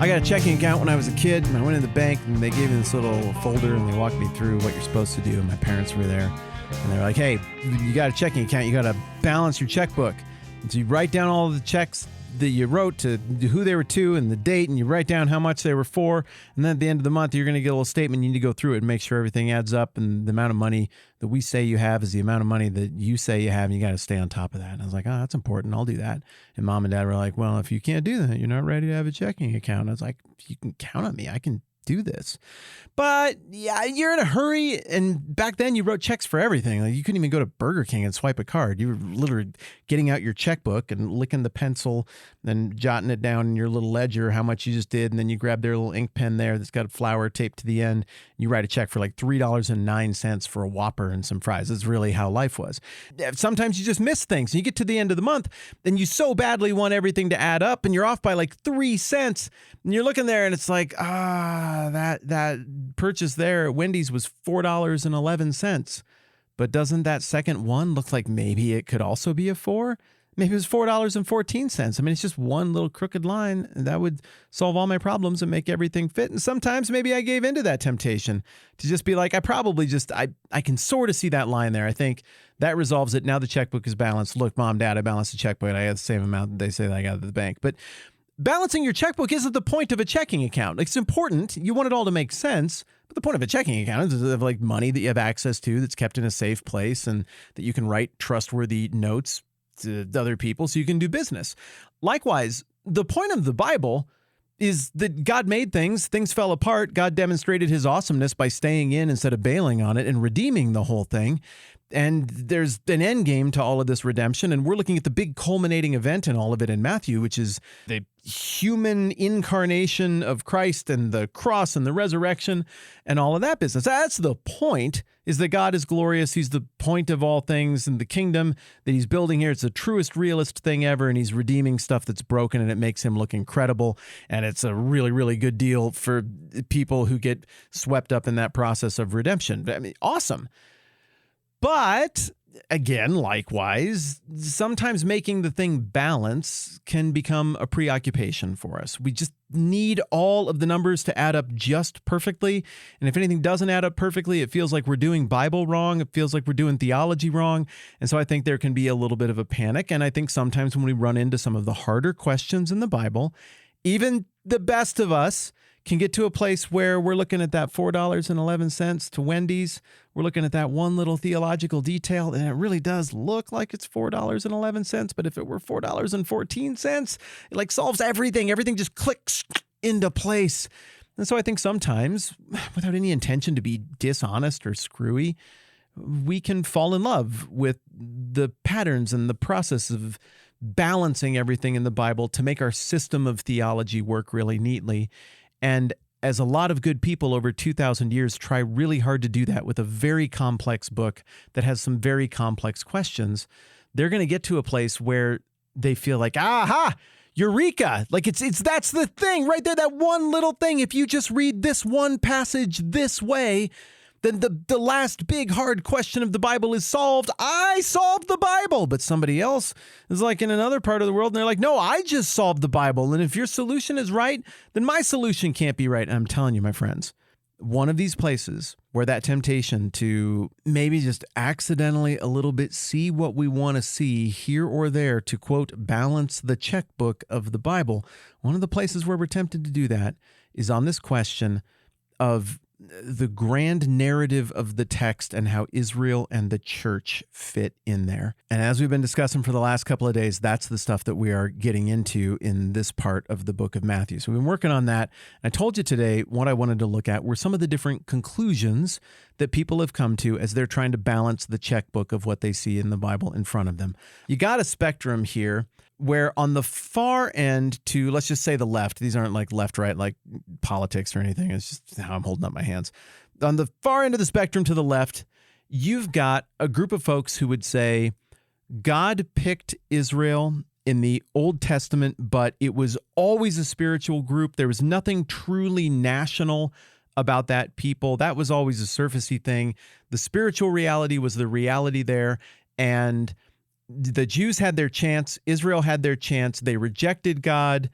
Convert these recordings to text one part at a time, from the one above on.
I got a checking account when I was a kid, and I went in the bank, and they gave me this little folder, and they walked me through what you're supposed to do, and my parents were there. And they're like, hey, you got a checking account, you got to balance your checkbook. And so you write down all of the checks that you wrote to who they were to and the date, and you write down how much they were for. And then at the end of the month, you're going to get a little statement. You need to go through it and make sure everything adds up. And the amount of money that we say you have is the amount of money that you say you have, and you got to stay on top of that. And I was like, oh, that's important. I'll do that. And mom and dad were like, well, if you can't do that, you're not ready to have a checking account. I was like, you can count on me. I can do this. But yeah, you're in a hurry. And back then you wrote checks for everything. Like you couldn't even go to Burger King and swipe a card. You were literally getting out your checkbook and licking the pencil and jotting it down in your little ledger, how much you just did. And then you grab their little ink pen there that's got a flower taped to the end. You write a check for like $3.09 for a Whopper and some fries. That's really how life was. Sometimes you just miss things. You get to the end of the month and you so badly want everything to add up and you're off by like 3 cents. And you're looking there and it's like, that purchase there at Wendy's was $4.11. But doesn't that second one look like maybe it could also be a 4? Maybe it was $4.14. I mean, it's just one little crooked line, and that would solve all my problems and make everything fit. And sometimes maybe I gave into that temptation to just be like, I can sort of see that line there. I think that resolves it. Now the checkbook is balanced. Look, mom, dad, I balanced the checkbook. I got the same amount that they say that I got at the bank. But balancing your checkbook isn't the point of a checking account. It's important. You want it all to make sense. But the point of a checking account is to have like money that you have access to that's kept in a safe place and that you can write trustworthy notes to other people so you can do business. Likewise, the point of the Bible is that God made things fell apart. God demonstrated his awesomeness by staying in instead of bailing on it and redeeming the whole thing. And there's an end game to all of this redemption. And we're looking at the big culminating event in all of it in Matthew, which is the human incarnation of Christ and the cross and the resurrection and all of that business. That's the point, is that God is glorious. He's the point of all things, and the kingdom that he's building here, it's the truest, realest thing ever. And he's redeeming stuff that's broken, and it makes him look incredible. And it's a really, really good deal for people who get swept up in that process of redemption. I mean, awesome. But again, likewise, sometimes making the thing balance can become a preoccupation for us. We just need all of the numbers to add up just perfectly. And if anything doesn't add up perfectly, it feels like we're doing Bible wrong. It feels like we're doing theology wrong. And so I think there can be a little bit of a panic. And I think sometimes when we run into some of the harder questions in the Bible, even the best of us can get to a place where we're looking at that $4.11 to Wendy's. We're looking at that one little theological detail, and it really does look like it's $4.11. But if it were $4.14, it like solves everything. Everything just clicks into place. And so I think sometimes, without any intention to be dishonest or screwy, we can fall in love with the patterns and the process of balancing everything in the Bible to make our system of theology work really neatly. And as a lot of good people over 2,000 years try really hard to do that with a very complex book that has some very complex questions, they're going to get to a place where they feel like, aha, eureka! Like that's the thing right there, that one little thing. If you just read this one passage this way, then the last big hard question of the Bible is solved. I solved the Bible. But somebody else is like in another part of the world, and they're like, no, I just solved the Bible. And if your solution is right, then my solution can't be right. And I'm telling you, my friends, one of these places where that temptation to maybe just accidentally a little bit see what we want to see here or there to, quote, balance the checkbook of the Bible, one of the places where we're tempted to do that is on this question of the grand narrative of the text and how Israel and the church fit in there. And as we've been discussing for the last couple of days, that's the stuff that we are getting into in this part of the book of Matthew. So we've been working on that. I told you today what I wanted to look at were some of the different conclusions that people have come to as they're trying to balance the checkbook of what they see in the Bible in front of them. You got a spectrum here where on the far end to, let's just say the left, these aren't like left, right, like politics or anything. It's just how I'm holding up my hands. On the far end of the spectrum to the left, you've got a group of folks who would say God picked Israel in the Old Testament, but it was always a spiritual group. There was nothing truly national about that people. That was always a surfacey thing. The spiritual reality was the reality there. And the Jews had their chance. Israel had their chance. They rejected God.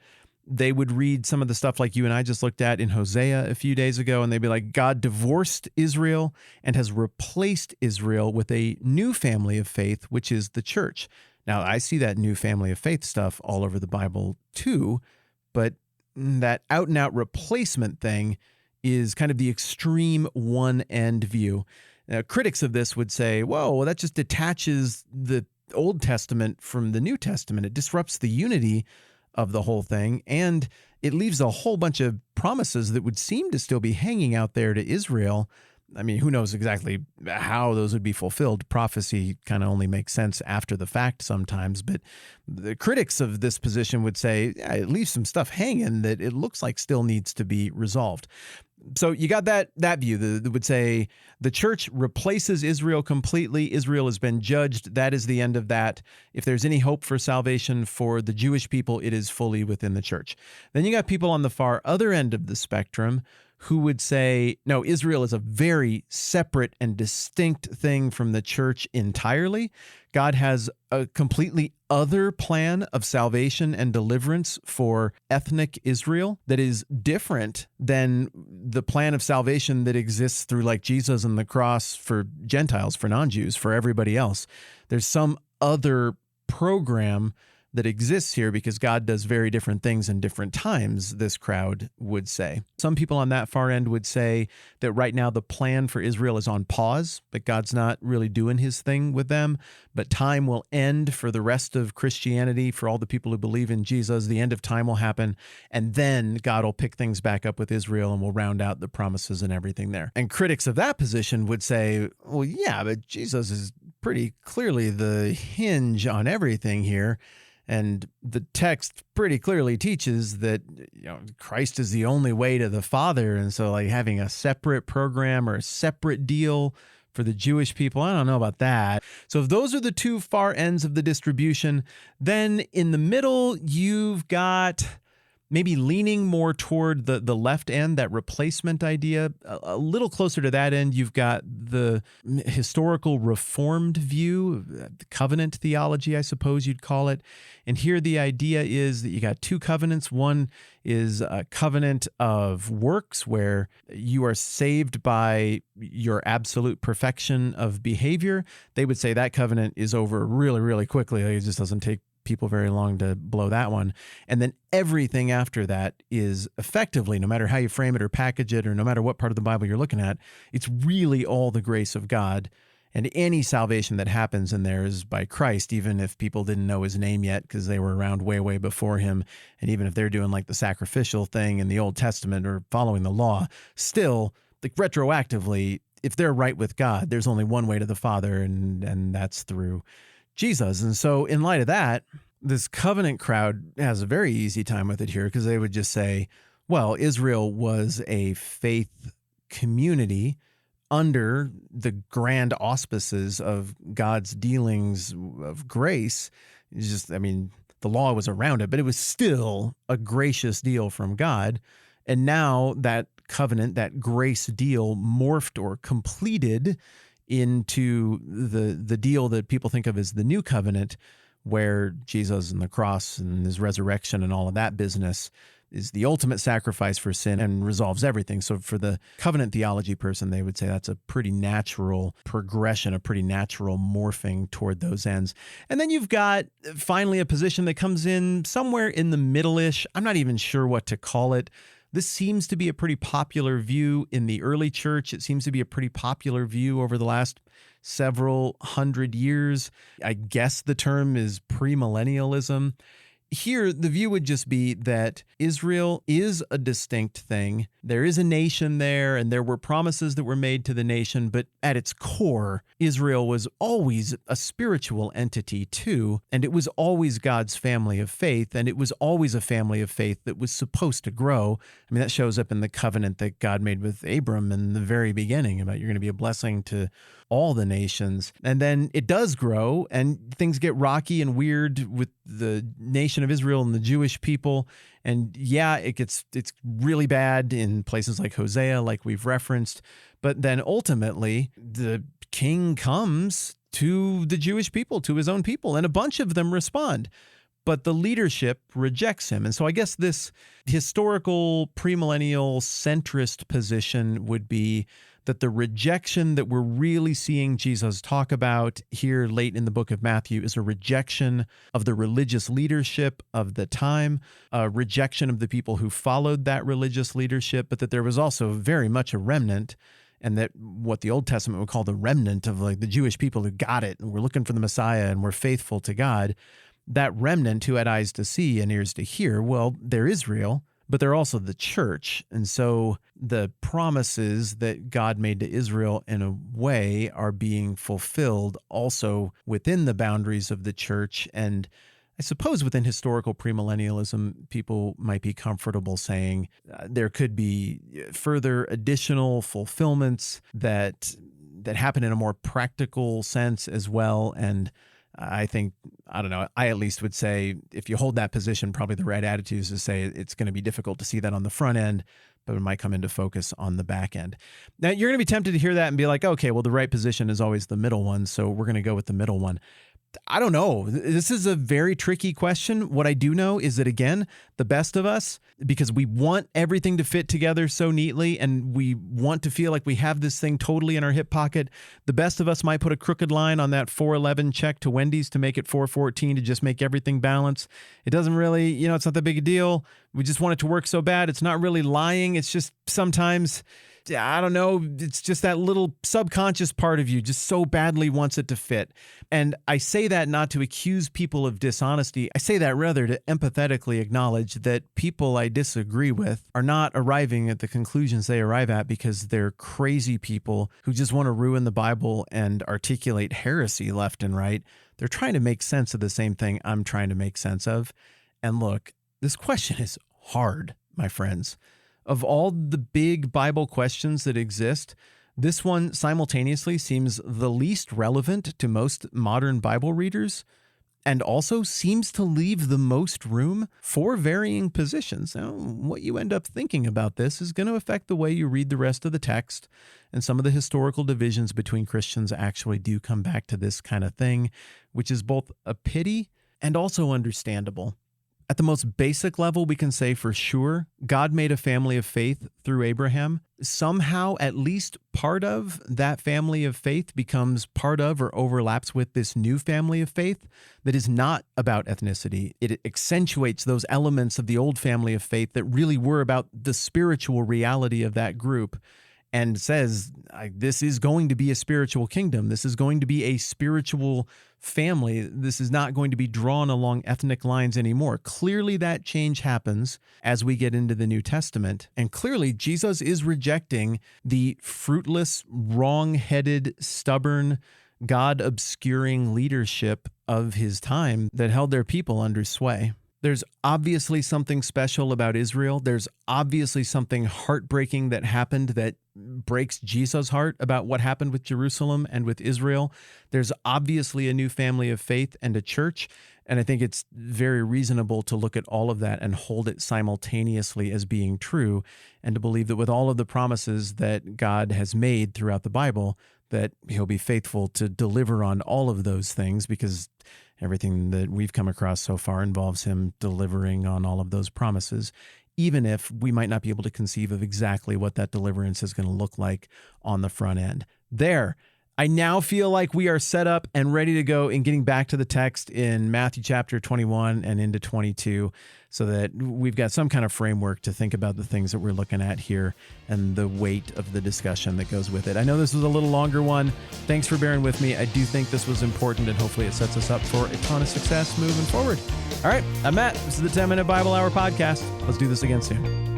they would read some of the stuff like you and I just looked at in Hosea a few days ago, and they'd be like, God divorced Israel and has replaced Israel with a new family of faith, which is the church. Now, I see that new family of faith stuff all over the Bible too, but that out-and-out replacement thing is kind of the extreme one-end view. Critics of this would say, whoa, well, that just detaches the Old Testament from the New Testament. It disrupts the unity of the whole thing, and it leaves a whole bunch of promises that would seem to still be hanging out there to Israel. I mean, who knows exactly how those would be fulfilled? Prophecy kind of only makes sense after the fact sometimes, but the critics of this position would say, yeah, it leaves some stuff hanging that it looks like still needs to be resolved. So you got that view that would say the church replaces Israel completely. Israel has been judged. That is the end of that. If there's any hope for salvation for the Jewish people, it is fully within the church. Then you got people on the far other end of the spectrum who would say, no, Israel is a very separate and distinct thing from the church entirely. God has a completely other plan of salvation and deliverance for ethnic Israel that is different than the plan of salvation that exists through like Jesus and the cross for Gentiles, for non-Jews, for everybody else. There's some other program that exists here because God does very different things in different times, this crowd would say. Some people on that far end would say that right now the plan for Israel is on pause, but God's not really doing his thing with them. But time will end for the rest of Christianity, for all the people who believe in Jesus. The end of time will happen, and then God will pick things back up with Israel and will round out the promises and everything there. And critics of that position would say, well, yeah, but Jesus is pretty clearly the hinge on everything here. And the text pretty clearly teaches that, Christ is the only way to the Father. And so like having a separate program or a separate deal for the Jewish people, I don't know about that. So if those are the two far ends of the distribution, then in the middle, you've got maybe leaning more toward the left end, that replacement idea. A little closer to that end, you've got the historical Reformed view, covenant theology, I suppose you'd call it. And here the idea is that you got two covenants. One is a covenant of works where you are saved by your absolute perfection of behavior. They would say that covenant is over really, really quickly. It just doesn't take people very long to blow that one. And then everything after that is effectively, no matter how you frame it or package it, or no matter what part of the Bible you're looking at, it's really all the grace of God. And any salvation that happens in there is by Christ, even if people didn't know his name yet because they were around way, way before him. And even if they're doing like the sacrificial thing in the Old Testament or following the law, still, like retroactively, if they're right with God, there's only one way to the Father, and that's through Jesus. And so in light of that, this covenant crowd has a very easy time with it here because they would just say, well, Israel was a faith community under the grand auspices of God's dealings of grace. It's just, the law was around it, but it was still a gracious deal from God. And now that covenant, that grace deal morphed or completed into the deal that people think of as the new covenant, where Jesus and the cross and his resurrection and all of that business is the ultimate sacrifice for sin and resolves everything. So for the covenant theology person, they would say that's a pretty natural progression, a pretty natural morphing toward those ends. And then you've got finally a position that comes in somewhere in the middle-ish. I'm not even sure what to call it. This seems to be a pretty popular view in the early church. It seems to be a pretty popular view over the last several hundred years. I guess the term is premillennialism. Here, the view would just be that Israel is a distinct thing. There is a nation there, and there were promises that were made to the nation, but at its core, Israel was always a spiritual entity too, and it was always God's family of faith, and it was always a family of faith that was supposed to grow. That shows up in the covenant that God made with Abram in the very beginning about you're going to be a blessing to all the nations. And then it does grow, and things get rocky and weird with the nation of Israel and the Jewish people. And yeah, it's really bad in places like Hosea, like we've referenced. But then ultimately, the king comes to the Jewish people, to his own people, and a bunch of them respond. but the leadership rejects him. And so I guess this historical premillennial centrist position would be that the rejection that we're really seeing Jesus talk about here late in the book of Matthew is a rejection of the religious leadership of the time, a rejection of the people who followed that religious leadership, but that there was also very much a remnant, and that what the Old Testament would call the remnant of like the Jewish people who got it and were looking for the Messiah and were faithful to God, that remnant who had eyes to see and ears to hear, well, they're Israel, but they're also the church. And so the promises that God made to Israel in a way are being fulfilled also within the boundaries of the church. And I suppose within historical premillennialism, people might be comfortable saying there could be further additional fulfillments that happen in a more practical sense as well. And I think, I don't know, I at least would say if you hold that position, probably the right attitude is to say it's going to be difficult to see that on the front end, but it might come into focus on the back end. Now, you're going to be tempted to hear that and be like, okay, well, the right position is always the middle one, so we're going to go with the middle one. I don't know. This is a very tricky question. What I do know is that, again, the best of us, because we want everything to fit together so neatly and we want to feel like we have this thing totally in our hip pocket, the best of us might put a crooked line on that 411 check to Wendy's to make it 414 to just make everything balance. It doesn't really, it's not that big a deal. We just want it to work so bad. It's not really lying. It's just sometimes, I don't know, it's just that little subconscious part of you just so badly wants it to fit. And I say that not to accuse people of dishonesty. I say that rather to empathetically acknowledge that people I disagree with are not arriving at the conclusions they arrive at because they're crazy people who just want to ruin the Bible and articulate heresy left and right. They're trying to make sense of the same thing I'm trying to make sense of. And look, this question is hard, my friends. Of all the big Bible questions that exist, this one simultaneously seems the least relevant to most modern Bible readers and also seems to leave the most room for varying positions. Now, what you end up thinking about this is going to affect the way you read the rest of the text, and some of the historical divisions between Christians actually do come back to this kind of thing, which is both a pity and also understandable. At the most basic level, we can say for sure, God made a family of faith through Abraham. Somehow, at least part of that family of faith becomes part of or overlaps with this new family of faith that is not about ethnicity. It accentuates those elements of the old family of faith that really were about the spiritual reality of that group, and says, this is going to be a spiritual kingdom. This is going to be a spiritual family. This is not going to be drawn along ethnic lines anymore. Clearly, that change happens as we get into the New Testament. And clearly, Jesus is rejecting the fruitless, wrong-headed, stubborn, God-obscuring leadership of his time that held their people under sway. There's obviously something special about Israel. There's obviously something heartbreaking that happened that breaks Jesus' heart about what happened with Jerusalem and with Israel. There's obviously a new family of faith and a church. And I think it's very reasonable to look at all of that and hold it simultaneously as being true, and to believe that with all of the promises that God has made throughout the Bible, that he'll be faithful to deliver on all of those things, because everything that we've come across so far involves him delivering on all of those promises, even if we might not be able to conceive of exactly what that deliverance is going to look like on the front end. There, I now feel like we are set up and ready to go in getting back to the text in Matthew chapter 21 and into 22, so that we've got some kind of framework to think about the things that we're looking at here and the weight of the discussion that goes with it. I know this was a little longer one. Thanks for bearing with me. I do think this was important, and hopefully it sets us up for a ton of success moving forward. All right, I'm Matt. This is the 10-Minute Bible Hour podcast. Let's do this again soon.